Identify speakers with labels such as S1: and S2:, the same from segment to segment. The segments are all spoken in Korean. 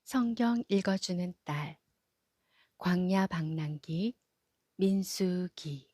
S1: 성경 읽어주는 딸, 광야 방랑기, 민수기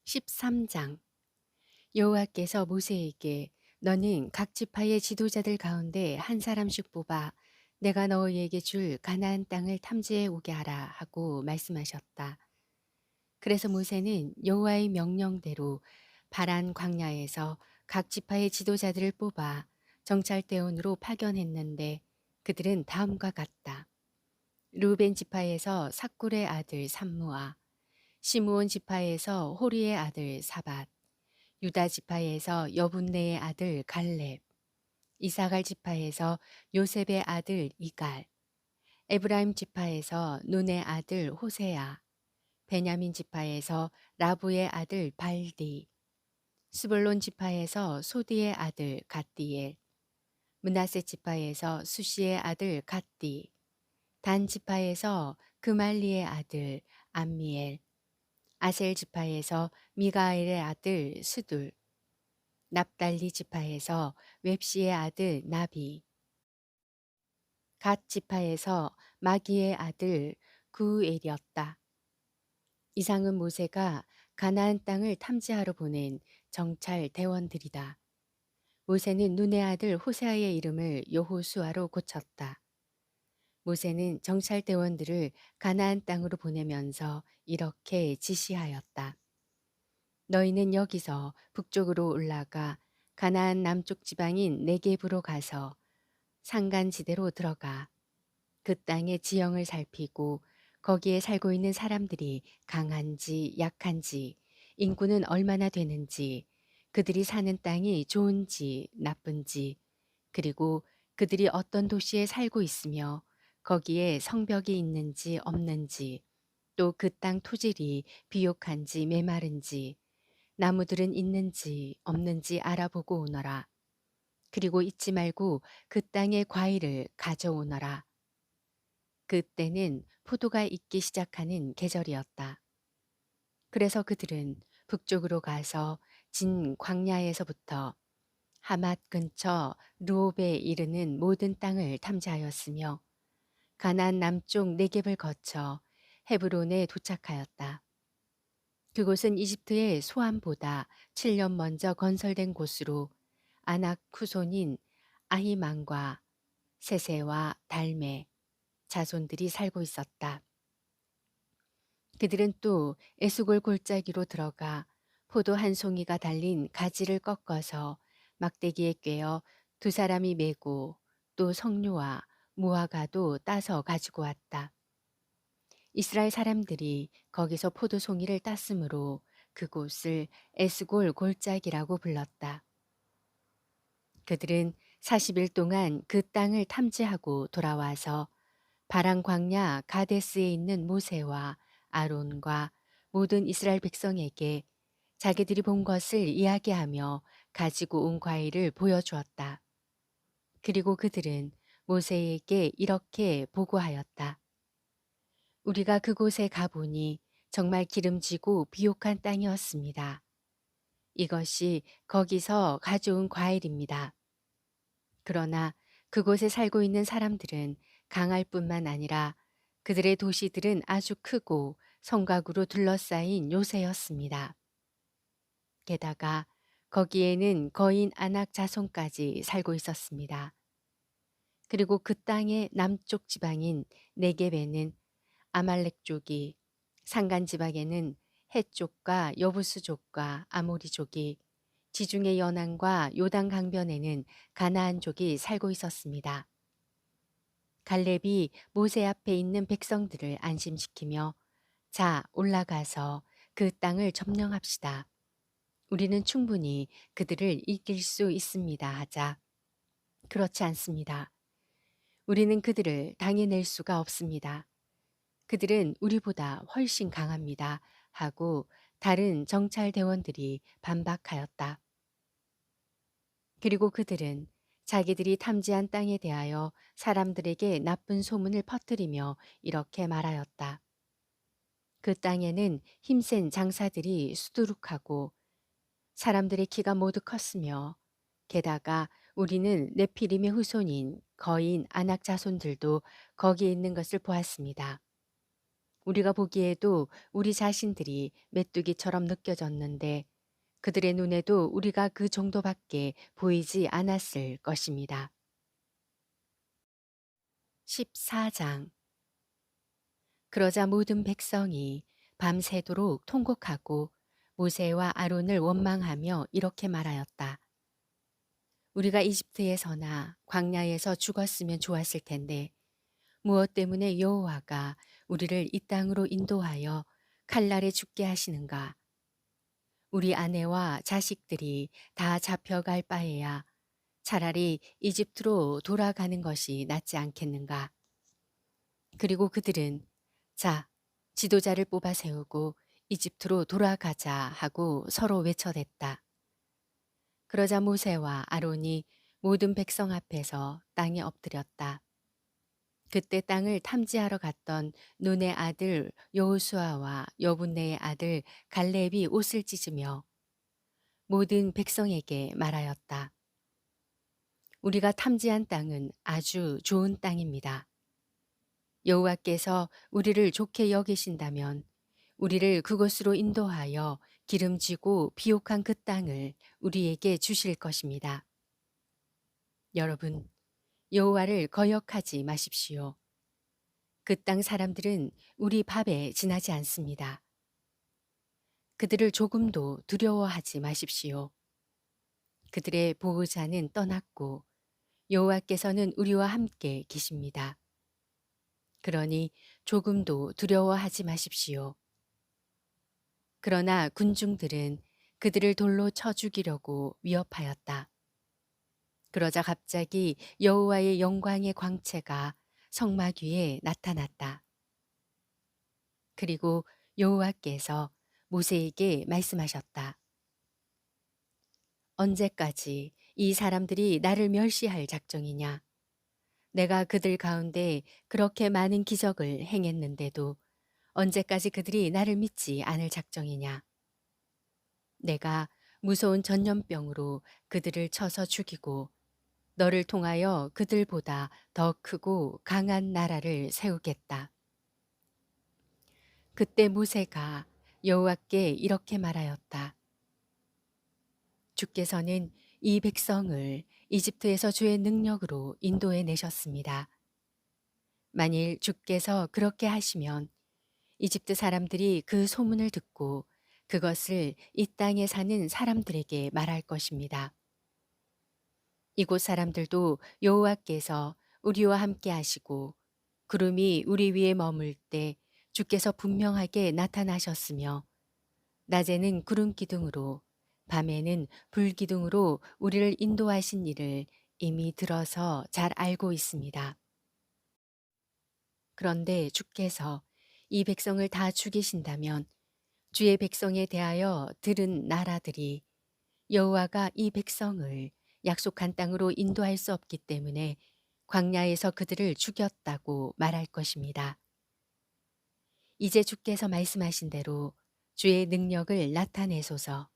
S1: 13장. 여호와께서 모세에게 너는 각 지파의 지도자들 가운데 한 사람씩 뽑아 내가 너희에게 줄 가나안 땅을 탐지해 오게 하라 하고 말씀하셨다. 그래서 모세는 여호와의 명령대로 바란 광야에서 각 지파의 지도자들을 뽑아 정찰대원으로 파견했는데 그들은 다음과 같다. 루벤 지파에서 삭굴의 아들 삼무아, 시므온 지파에서 호리의 아들 사밧, 유다 지파에서 여분네의 아들 갈렙, 이사갈 지파에서 요셉의 아들 이갈, 에브라임 지파에서 눈의 아들 호세아, 베냐민 지파에서 라부의 아들 발디, 스불론 지파에서 소디의 아들 갓디엘, 므낫세 지파에서 수시의 아들 갓디, 단 지파에서 그말리의 아들 암미엘, 아셀 지파에서 미가엘의 아들 스둘, 납달리 지파에서 웹시의 아들 나비, 갓 지파에서 마기의 아들 구엘이었다. 이상은 모세가 가나안 땅을 탐지하러 보낸 정찰 대원들이다. 모세는 눈의 아들 호세아의 이름을 여호수아로 고쳤다. 모세는 정찰 대원들을 가나안 땅으로 보내면서 이렇게 지시하였다. 너희는 여기서 북쪽으로 올라가 가나안 남쪽 지방인 네겝으로 가서 산간지대로 들어가 그 땅의 지형을 살피고 거기에 살고 있는 사람들이 강한지 약한지 인구는 얼마나 되는지 그들이 사는 땅이 좋은지 나쁜지 그리고 그들이 어떤 도시에 살고 있으며 거기에 성벽이 있는지 없는지 또 그 땅 토질이 비옥한지 메마른지 나무들은 있는지 없는지 알아보고 오너라. 그리고 잊지 말고 그 땅의 과일을 가져오너라. 그때는 포도가 익기 시작하는 계절이었다. 그래서 그들은 북쪽으로 가서 진 광야에서부터 하맛 근처 루옵에 이르는 모든 땅을 탐지하였으며 가나안 남쪽 네겝을 거쳐 헤브론에 도착하였다. 그곳은 이집트의 소암보다 7년 먼저 건설된 곳으로 아낙 후손인 아히만과 세세와 달메 자손들이 살고 있었다. 그들은 또 에스골 골짜기로 들어가 포도 한 송이가 달린 가지를 꺾어서 막대기에 꿰어 두 사람이 메고 또 석류와 무화과도 따서 가지고 왔다. 이스라엘 사람들이 거기서 포도 송이를 땄으므로 그곳을 에스골 골짜기라고 불렀다. 그들은 40일 동안 그 땅을 탐지하고 돌아와서 바란 광야 가데스에 있는 모세와 아론과 모든 이스라엘 백성에게 자기들이 본 것을 이야기하며 가지고 온 과일을 보여주었다. 그리고 그들은 모세에게 이렇게 보고하였다. 우리가 그곳에 가보니 정말 기름지고 비옥한 땅이었습니다. 이것이 거기서 가져온 과일입니다. 그러나 그곳에 살고 있는 사람들은 강할 뿐만 아니라 그들의 도시들은 아주 크고 성곽으로 둘러싸인 요새였습니다. 게다가 거기에는 거인 아낙 자손까지 살고 있었습니다. 그리고 그 땅의 남쪽 지방인 네겝에는 아말렉 족이, 산간 지방에는 헷 족과 여부스 족과 아모리 족이, 지중해 연안과 요단 강변에는 가나안 족이 살고 있었습니다. 갈렙이 모세 앞에 있는 백성들을 안심시키며 자, 올라가서 그 땅을 점령합시다. 우리는 충분히 그들을 이길 수 있습니다. 하자. 그렇지 않습니다. 우리는 그들을 당해낼 수가 없습니다. 그들은 우리보다 훨씬 강합니다. 하고 다른 정찰 대원들이 반박하였다. 그리고 그들은 자기들이 탐지한 땅에 대하여 사람들에게 나쁜 소문을 퍼뜨리며 이렇게 말하였다. 그 땅에는 힘센 장사들이 수두룩하고 사람들의 키가 모두 컸으며 게다가 우리는 네피림의 후손인 거인 아낙 자손들도 거기에 있는 것을 보았습니다. 우리가 보기에도 우리 자신들이 메뚜기처럼 느껴졌는데 그들의 눈에도 우리가 그 정도밖에 보이지 않았을 것입니다. 14장. 그러자 모든 백성이 밤새도록 통곡하고 모세와 아론을 원망하며 이렇게 말하였다. 우리가 이집트에서나 광야에서 죽었으면 좋았을 텐데 무엇 때문에 여호와가 우리를 이 땅으로 인도하여 칼날에 죽게 하시는가? 우리 아내와 자식들이 다 잡혀갈 바에야 차라리 이집트로 돌아가는 것이 낫지 않겠는가? 그리고 그들은 자, 지도자를 뽑아 세우고 이집트로 돌아가자 하고 서로 외쳐댔다. 그러자 모세와 아론이 모든 백성 앞에서 땅에 엎드렸다. 그때 땅을 탐지하러 갔던 눈의 아들 여호수아와 여분네의 아들 갈렙이 옷을 찢으며 모든 백성에게 말하였다. 우리가 탐지한 땅은 아주 좋은 땅입니다. 여호와께서 우리를 좋게 여기신다면 우리를 그곳으로 인도하여 기름지고 비옥한 그 땅을 우리에게 주실 것입니다. 여러분, 여호와를 거역하지 마십시오. 그 땅 사람들은 우리 밥에 지나지 않습니다. 그들을 조금도 두려워하지 마십시오. 그들의 보호자는 떠났고 여호와께서는 우리와 함께 계십니다. 그러니 조금도 두려워하지 마십시오. 그러나 군중들은 그들을 돌로 쳐 죽이려고 위협하였다. 그러자 갑자기 여호와의 영광의 광채가 성막 위에 나타났다. 그리고 여호와께서 모세에게 말씀하셨다. 언제까지 이 사람들이 나를 멸시할 작정이냐? 내가 그들 가운데 그렇게 많은 기적을 행했는데도 언제까지 그들이 나를 믿지 않을 작정이냐? 내가 무서운 전염병으로 그들을 쳐서 죽이고 너를 통하여 그들보다 더 크고 강한 나라를 세우겠다. 그때 모세가 여호와께 이렇게 말하였다. 주께서는 이 백성을 이집트에서 주의 능력으로 인도해 내셨습니다. 만일 주께서 그렇게 하시면 이집트 사람들이 그 소문을 듣고 그것을 이 땅에 사는 사람들에게 말할 것입니다. 이곳 사람들도 여호와께서 우리와 함께 하시고 구름이 우리 위에 머물 때 주께서 분명하게 나타나셨으며 낮에는 구름 기둥으로 밤에는 불 기둥으로 우리를 인도하신 일을 이미 들어서 잘 알고 있습니다. 그런데 주께서 이 백성을 다 죽이신다면 주의 백성에 대하여 들은 나라들이 여호와가 이 백성을 약속한 땅으로 인도할 수 없기 때문에 광야에서 그들을 죽였다고 말할 것입니다. 이제 주께서 말씀하신 대로 주의 능력을 나타내소서.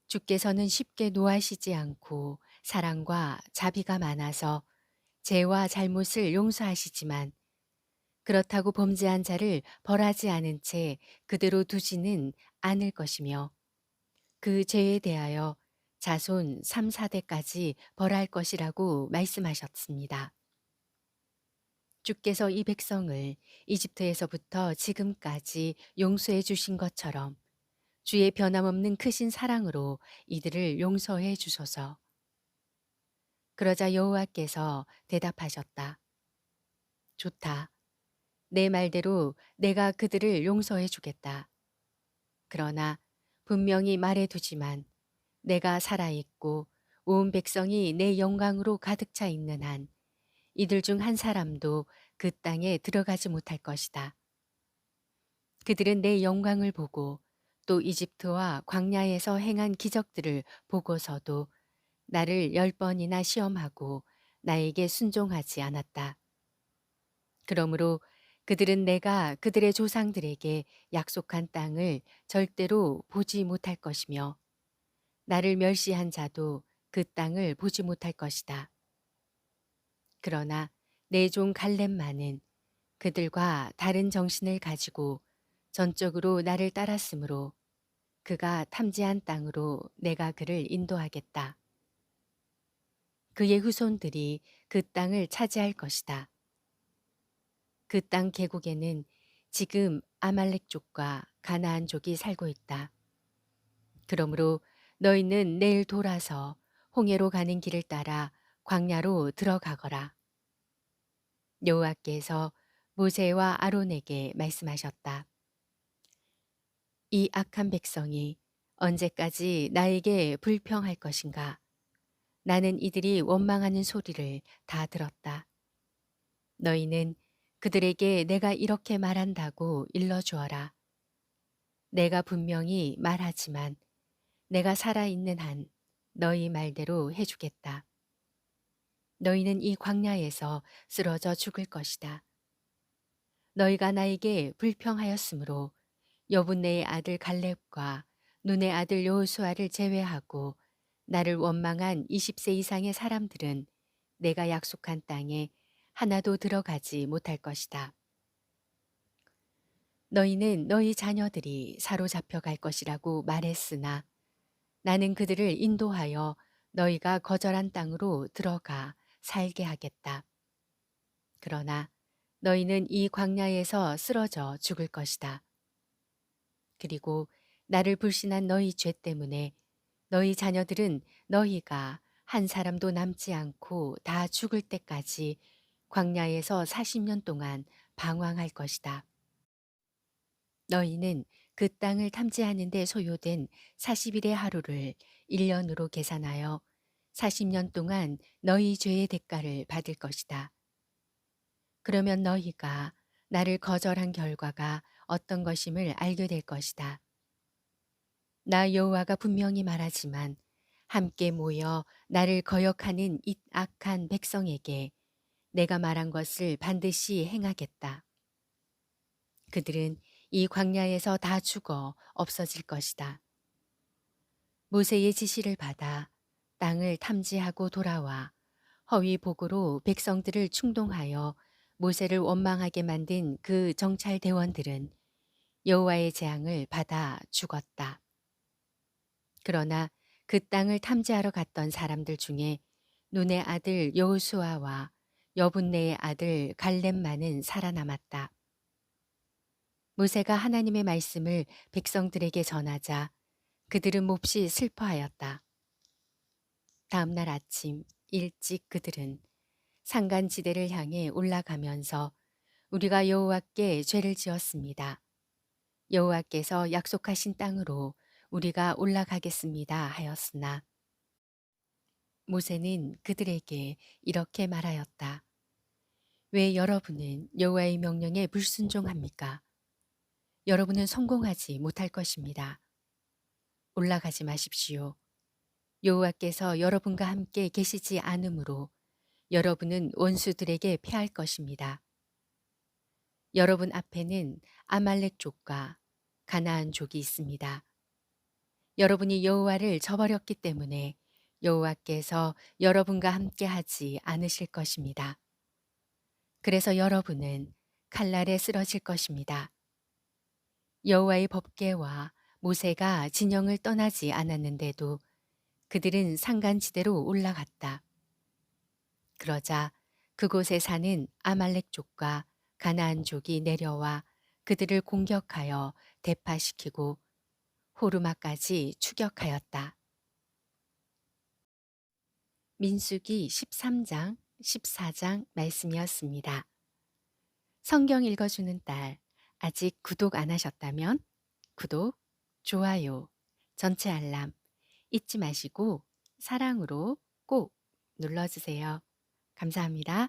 S1: 주께서는 쉽게 노하시지 않고 사랑과 자비가 많아서 죄와 잘못을 용서하시지만 그렇다고 범죄한 자를 벌하지 않은 채 그대로 두지는 않을 것이며 그 죄에 대하여 자손 3, 4대까지 벌할 것이라고 말씀하셨습니다. 주께서 이 백성을 이집트에서부터 지금까지 용서해 주신 것처럼 주의 변함없는 크신 사랑으로 이들을 용서해 주소서. 그러자 여호와께서 대답하셨다. 좋다. 내 말대로 내가 그들을 용서해 주겠다. 그러나 분명히 말해두지만 내가 살아있고 온 백성이 내 영광으로 가득 차 있는 한 이들 중 한 사람도 그 땅에 들어가지 못할 것이다. 그들은 내 영광을 보고 또 이집트와 광야에서 행한 기적들을 보고서도 나를 10번이나 시험하고 나에게 순종하지 않았다. 그러므로 그들은 내가 그들의 조상들에게 약속한 땅을 절대로 보지 못할 것이며 나를 멸시한 자도 그 땅을 보지 못할 것이다. 그러나 내 종 갈렙만은 그들과 다른 정신을 가지고 전적으로 나를 따랐으므로 그가 탐지한 땅으로 내가 그를 인도하겠다. 그의 후손들이 그 땅을 차지할 것이다. 그 땅 계곡에는 지금 아말렉족과 가나안족이 살고 있다. 그러므로 너희는 내일 돌아서 홍해로 가는 길을 따라 광야로 들어가거라. 여호와께서 모세와 아론에게 말씀하셨다. 이 악한 백성이 언제까지 나에게 불평할 것인가? 나는 이들이 원망하는 소리를 다 들었다. 너희는 그들에게 내가 이렇게 말한다고 일러주어라. 내가 분명히 말하지만 내가 살아있는 한 너희 말대로 해주겠다. 너희는 이 광야에서 쓰러져 죽을 것이다. 너희가 나에게 불평하였으므로 여분네의 아들 갈렙과 눈의 아들 여호수아를 제외하고 나를 원망한 20세 이상의 사람들은 내가 약속한 땅에 하나도 들어가지 못할 것이다. 너희는 너희 자녀들이 사로잡혀 갈 것이라고 말했으나 나는 그들을 인도하여 너희가 거절한 땅으로 들어가 살게 하겠다. 그러나 너희는 이 광야에서 쓰러져 죽을 것이다. 그리고 나를 불신한 너희 죄 때문에 너희 자녀들은 너희가 한 사람도 남지 않고 다 죽을 때까지 광야에서 40년 동안 방황할 것이다. 너희는 그 땅을 탐지하는 데 소요된 40일의 하루를 1년으로 계산하여 40년 동안 너희 죄의 대가를 받을 것이다. 그러면 너희가 나를 거절한 결과가 어떤 것임을 알게 될 것이다. 나 여호와가 분명히 말하지만 함께 모여 나를 거역하는 이 악한 백성에게 내가 말한 것을 반드시 행하겠다. 그들은 이 광야에서 다 죽어 없어질 것이다. 모세의 지시를 받아 땅을 탐지하고 돌아와 허위 복으로 백성들을 충동하여 모세를 원망하게 만든 그 정찰 대원들은 여호와의 재앙을 받아 죽었다. 그러나 그 땅을 탐지하러 갔던 사람들 중에 눈의 아들 여호수아와 여분네의 아들 갈렙만은 살아남았다. 모세가 하나님의 말씀을 백성들에게 전하자 그들은 몹시 슬퍼하였다. 다음 날 아침 일찍 그들은 산간지대를 향해 올라가면서 우리가 여호와께 죄를 지었습니다. 여호와께서 약속하신 땅으로 우리가 올라가겠습니다 하였으나 모세는 그들에게 이렇게 말하였다. 왜 여러분은 여호와의 명령에 불순종합니까? 여러분은 성공하지 못할 것입니다. 올라가지 마십시오. 여호와께서 여러분과 함께 계시지 않으므로 여러분은 원수들에게 패할 것입니다. 여러분 앞에는 아말렉 족과 가나안 족이 있습니다. 여러분이 여호와를 저버렸기 때문에 여호와께서 여러분과 함께 하지 않으실 것입니다. 그래서 여러분은 칼날에 쓰러질 것입니다. 여호와의 법궤와 모세가 진영을 떠나지 않았는데도 그들은 산간지대로 올라갔다. 그러자 그곳에 사는 아말렉 족과 가나안 족이 내려와 그들을 공격하여 대파시키고 호르마까지 추격하였다. 민수기 13장, 14장 말씀이었습니다. 성경 읽어주는 딸, 아직 구독 안 하셨다면 구독, 좋아요, 전체 알람 잊지 마시고 사랑으로 꼭 눌러주세요. 감사합니다.